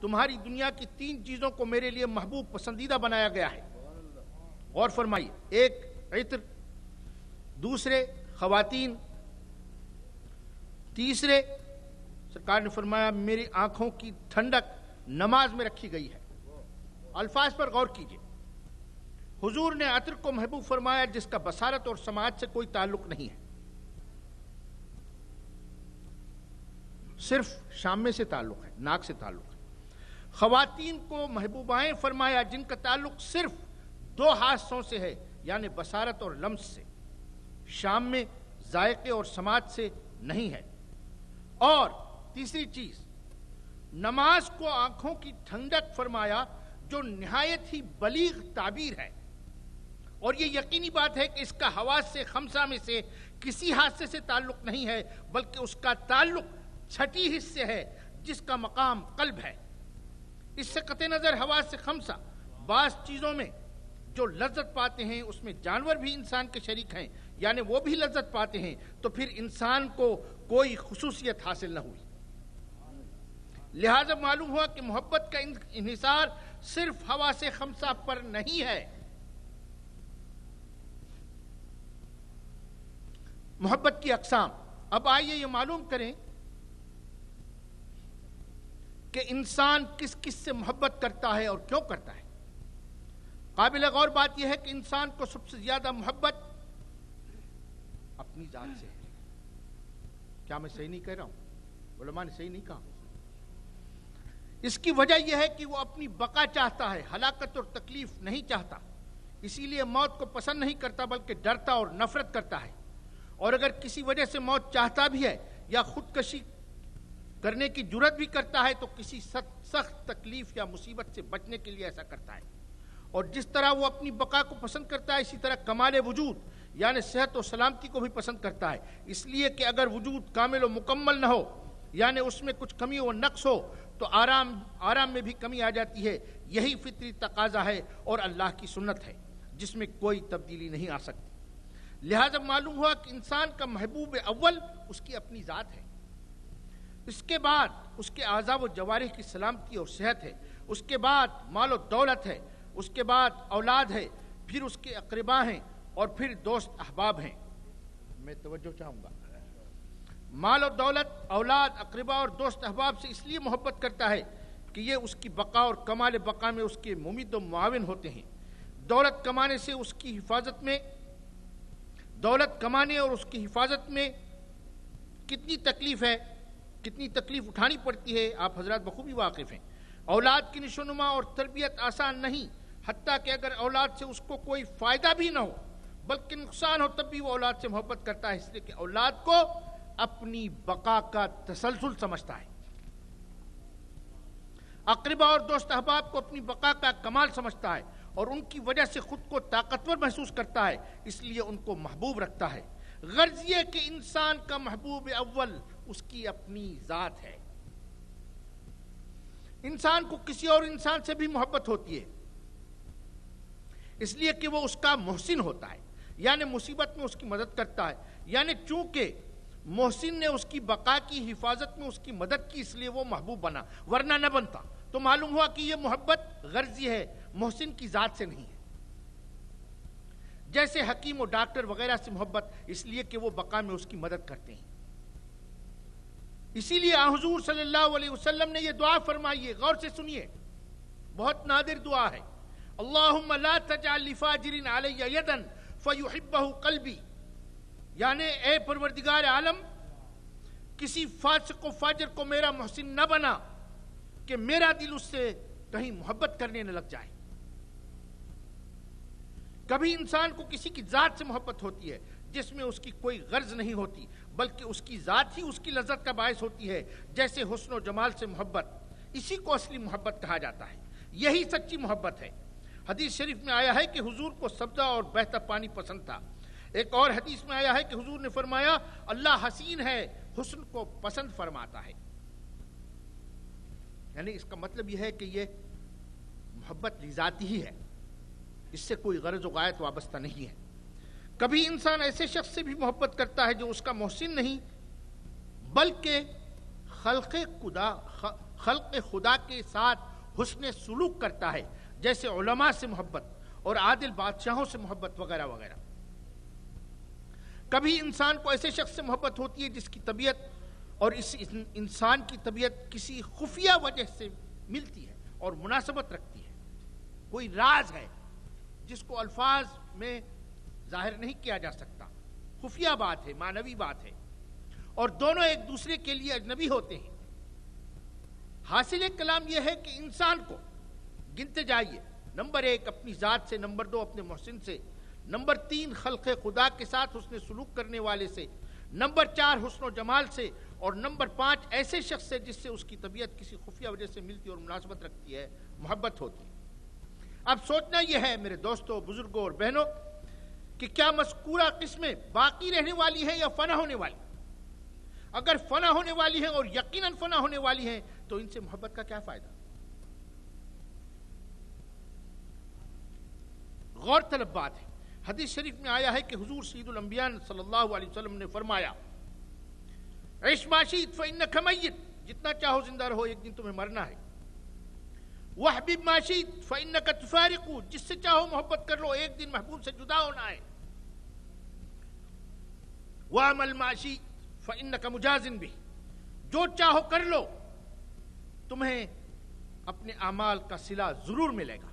تمہاری دنیا کی 3 چیزوں کو میرے لیے محبوب پسندیدہ بنایا گیا ہے. غور فرمائیے، ایک عطر، دوسرے خواتین، تیسرے سرکار نے فرمایا میری آنکھوں کی ٹھنڈک نماز میں رکھی گئی ہے. الفاظ پر غور کیجئے. حضور نے عطر کو محبوب فرمایا جس کا بصارت اور سماعت سے کوئی تعلق نہیں ہے، صرف شامے سے تعلق ہے، ناک سے تعلق ہے. خواتین کو محبوبائیں فرمایا جن کا تعلق صرف 2 حاسوں سے ہے، یعنی بصارت اور لمس سے، شام میں ذائقے اور سماعت سے نہیں ہے. اور تیسری چیز، نماز کو آنکھوں کی ٹھنڈک فرمایا جو نہایت ہی بلیغ تعبیر ہے، اور یہ یقینی بات ہے کہ اس کا حواس سے 5 میں سے کسی حادثے سے تعلق نہیں ہے، بلکہ اس کا تعلق 6 حصے ہے جس کا مقام قلب ہے. اس سے قطع نظر حواس سے 5 بعض چیزوں میں جو لذت پاتے ہیں اس میں جانور بھی انسان کے شریک ہیں، یعنی وہ بھی لذت پاتے ہیں، تو پھر انسان کو کوئی خصوصیت حاصل نہ ہوئی. لہذا معلوم ہوا کہ محبت کا انحصار صرف حواس 5 پر نہیں ہے. محبت کی اقسام. اب آئیے یہ معلوم کریں کہ انسان کس کس سے محبت کرتا ہے اور کیوں کرتا ہے. قابل غور بات یہ ہے کہ انسان کو سب سے زیادہ محبت اپنی ذات سے ہے. کیا میں صحیح نہیں کہہ رہا ہوں؟ علماء نے صحیح نہیں کہا. اس کی وجہ یہ ہے کہ وہ اپنی بقا چاہتا ہے، ہلاکت اور تکلیف نہیں چاہتا. اسی لیے موت کو پسند نہیں کرتا بلکہ ڈرتا اور نفرت کرتا ہے. اور اگر کسی وجہ سے موت چاہتا بھی ہے یا خودکشی کرنے کی جرت بھی کرتا ہے تو کسی سخت تکلیف یا مصیبت سے بچنے کے لیے ایسا کرتا ہے. اور جس طرح وہ اپنی بقا کو پسند کرتا ہے اسی طرح کمال وجود یعنی صحت و سلامتی کو بھی پسند کرتا ہے. اس لیے کہ اگر وجود کامل و مکمل نہ ہو، یعنی اس میں کچھ کمی و نقص ہو، تو آرام میں بھی کمی آ جاتی ہے. یہی فطری تقاضا ہے اور اللہ کی سنت ہے جس میں کوئی تبدیلی نہیں آ سکتی. لہذا معلوم ہوا کہ انسان کا محبوب اول اس کی اپنی ذات ہے. اس کے بعد اس کے اعضاء و جوارح کی سلامتی اور صحت ہے. اس کے بعد مال و دولت ہے. اس کے بعد اولاد ہے. پھر اس کے اقربا ہیں اور پھر دوست احباب ہیں. میں توجہ چاہوں گا. مال و دولت، اولاد، اقربا اور دوست احباب سے اس لیے محبت کرتا ہے کہ یہ اس کی بقا اور کمال بقا میں اس کے ممید و معاون ہوتے ہیں. دولت کمانے سے اس کی حفاظت میں دولت کمانے اور اس کی حفاظت میں کتنی تکلیف ہے، کتنی تکلیف اٹھانی پڑتی ہے، آپ حضرات بخوبی واقف ہیں. اولاد کی نشو و نما اور تربیت آسان نہیں، حتیٰ کہ اگر اولاد سے اس کو کوئی فائدہ بھی نہ ہو بلکہ نقصان ہو تب بھی وہ اولاد سے محبت کرتا ہے، اس لیے کہ اولاد کو اپنی بقا کا تسلسل سمجھتا ہے. اقربا اور دوست احباب کو اپنی بقا کا کمال سمجھتا ہے اور ان کی وجہ سے خود کو طاقتور محسوس کرتا ہے، اس لیے ان کو محبوب رکھتا ہے. غرض یہ کہ انسان کا محبوب اول اس کی اپنی ذات ہے. انسان کو کسی اور انسان سے بھی محبت ہوتی ہے، اس لیے کہ وہ اس کا محسن ہوتا ہے، یعنی مصیبت میں اس کی مدد کرتا ہے. یعنی چونکہ محسن نے اس کی بقا کی حفاظت میں اس کی مدد کی، اس لیے وہ محبوب بنا، ورنہ نہ بنتا. تو معلوم ہوا کہ یہ محبت غرضی ہے، محسن کی ذات سے نہیں ہے. جیسے حکیم و ڈاکٹر وغیرہ سے محبت اس لیے کہ وہ بقا میں اس کی مدد کرتے ہیں. اسی لیے حضور صلی اللہ علیہ وسلم نے یہ دعا فرمائی ہے، غور سے سنیے، بہت نادر دعا ہے. اللہم لا تجعل لفاجر علی یدا فیحبہ قلبی، یعنی اے پروردگار عالم کسی فاسق و فاجر کو میرا محسن نہ بنا کہ میرا دل اس سے کہیں محبت کرنے نہ لگ جائے. کبھی انسان کو کسی کی ذات سے محبت ہوتی ہے جس میں اس کی کوئی غرض نہیں ہوتی بلکہ اس کی ذات ہی اس کی لذت کا باعث ہوتی ہے، جیسے حسن و جمال سے محبت. اسی کو اصلی محبت کہا جاتا ہے، یہی سچی محبت ہے. حدیث شریف میں آیا ہے کہ حضور کو سبزہ اور بہتا پانی پسند تھا. ایک اور حدیث میں آیا ہے کہ حضور نے فرمایا اللہ حسین ہے، حسن کو پسند فرماتا ہے. یعنی اس کا مطلب یہ ہے کہ یہ محبت ذاتی ہی ہے، اس سے کوئی غرض و غایت وابستہ نہیں ہے. کبھی انسان ایسے شخص سے بھی محبت کرتا ہے جو اس کا محسن نہیں بلکہ خلق خدا کے ساتھ حسن سلوک کرتا ہے، جیسے علماء سے محبت اور عادل بادشاہوں سے محبت وغیرہ وغیرہ۔ کبھی انسان کو ایسے شخص سے محبت ہوتی ہے جس کی طبیعت اور اس انسان کی طبیعت کسی خفیہ وجہ سے ملتی ہے اور مناسبت رکھتی ہے، کوئی راز ہے جس کو الفاظ میں ظاہر نہیں کیا جا سکتا، خفیہ بات ہے، معنوی بات ہے، اور دونوں ایک دوسرے کے لیے اجنبی ہوتے ہیں۔ حاصل کلام یہ ہے کہ انسان کو گنتے جائیے، نمبر 1 اپنی ذات سے، نمبر 2 اپنے محسن سے، نمبر 3 خلق خدا کے ساتھ حسن سلوک کرنے والے سے، نمبر 4 حسن و جمال سے، اور نمبر 5 ایسے شخص سے جس سے اس کی طبیعت کسی خفیہ وجہ سے ملتی اور مناسبت رکھتی ہے، محبت ہوتی ہے۔ اب سوچنا یہ ہے میرے دوستوں، بزرگوں اور بہنوں، کہ کیا مذکورہ قسمیں باقی رہنے والی ہیں یا فنا ہونے والی؟ اگر فنا ہونے والی ہیں اور یقیناً فنا ہونے والی ہیں تو ان سے محبت کا کیا فائدہ؟ غور طلب بات ہے۔ حدیث شریف میں آیا ہے کہ حضور سید الانبیاء صلی اللہ علیہ وسلم نے فرمایا، عش ما شئت فإنک میت، جتنا چاہو زندہ رہو، ایک دن تمہیں مرنا ہے۔ وحبب ما شئت فإنک تفارق، جس سے چاہو محبت کر لو، ایک دن محبوب سے جدا ہونا ہے۔ وعمل ما شئت فإنک مجاز بہ، جو چاہو کر لو، تمہیں اپنے اعمال کا صلہ ضرور ملے گا۔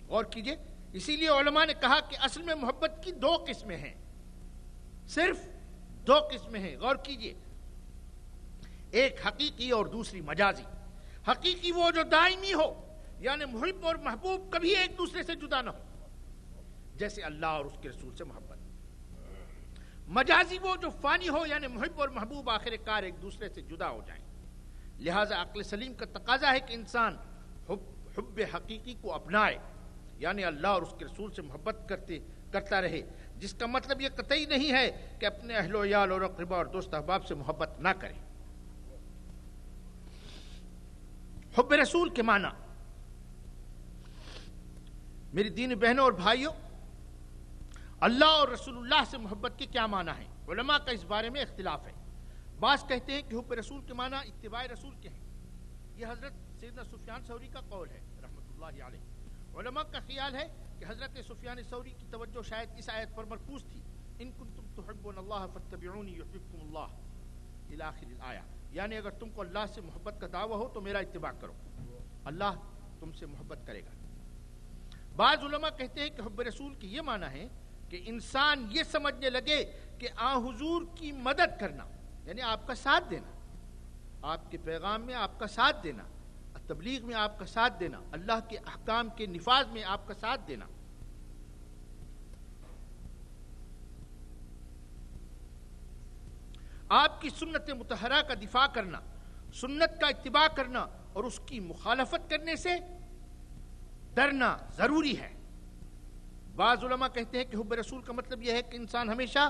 غور کیجئے، اسی لیے علماء نے کہا کہ اصل میں محبت کی 2 قسمیں ہیں، صرف 2 قسمیں ہیں۔ غور کیجئے، ایک حقیقی اور دوسری مجازی۔ حقیقی وہ جو دائمی ہو، یعنی محب اور محبوب کبھی ایک دوسرے سے جدا نہ ہو، جیسے اللہ اور اس کے رسول سے محبت۔ مجازی وہ جو فانی ہو، یعنی محب اور محبوب آخر کار ایک دوسرے سے جدا ہو جائیں۔ لہذا عقل سلیم کا تقاضا ہے کہ انسان حب حقیقی کو اپنائے، یعنی اللہ اور اس کے رسول سے محبت کرتا رہے، جس کا مطلب یہ قطعی نہیں ہے کہ اپنے اہل و عیال اور اقربا اور دوست احباب سے محبت نہ کرے۔ حب رسول کے معنی، میری دین بہنوں اور بھائیوں، اللہ اور رسول اللہ سے محبت کے کیا معنی ہیں؟ علماء کا اس بارے میں اختلاف ہے۔ بعض کہتے ہیں کہ حب رسول کے معنی اتباع رسول کے ہیں، یہ حضرت سیدنا سفیان ثوری کا قول ہے رحمۃ اللہ علیہ۔ علماء کا خیال ہے کہ حضرت سفیان ثوری کی توجہ شاید اس آیت پر مرکوز تھی، ان کنتم تحبون اللہ فاتبعونی یحببکم اللہ الی آخر الآیہ، یعنی اگر تم کو اللہ سے محبت کا دعویٰ ہو تو میرا اتباع کرو، اللہ تم سے محبت کرے گا۔ بعض علماء کہتے ہیں کہ حب رسول کی یہ معنی ہے کہ انسان یہ سمجھنے لگے کہ حضور کی مدد کرنا، یعنی آپ کا ساتھ دینا، آپ کے پیغام میں آپ کا ساتھ دینا، تبلیغ میں آپ کا ساتھ دینا، اللہ کے احکام کے نفاذ میں آپ کا ساتھ دینا۔ آپ کی سنت مطہرہ کا دفاع کرنا، سنت کا اتباع کرنا اور اس کی مخالفت کرنے سے ڈرنا ضروری ہے۔ بعض علماء کہتے ہیں کہ حب رسول کا مطلب یہ ہے کہ انسان ہمیشہ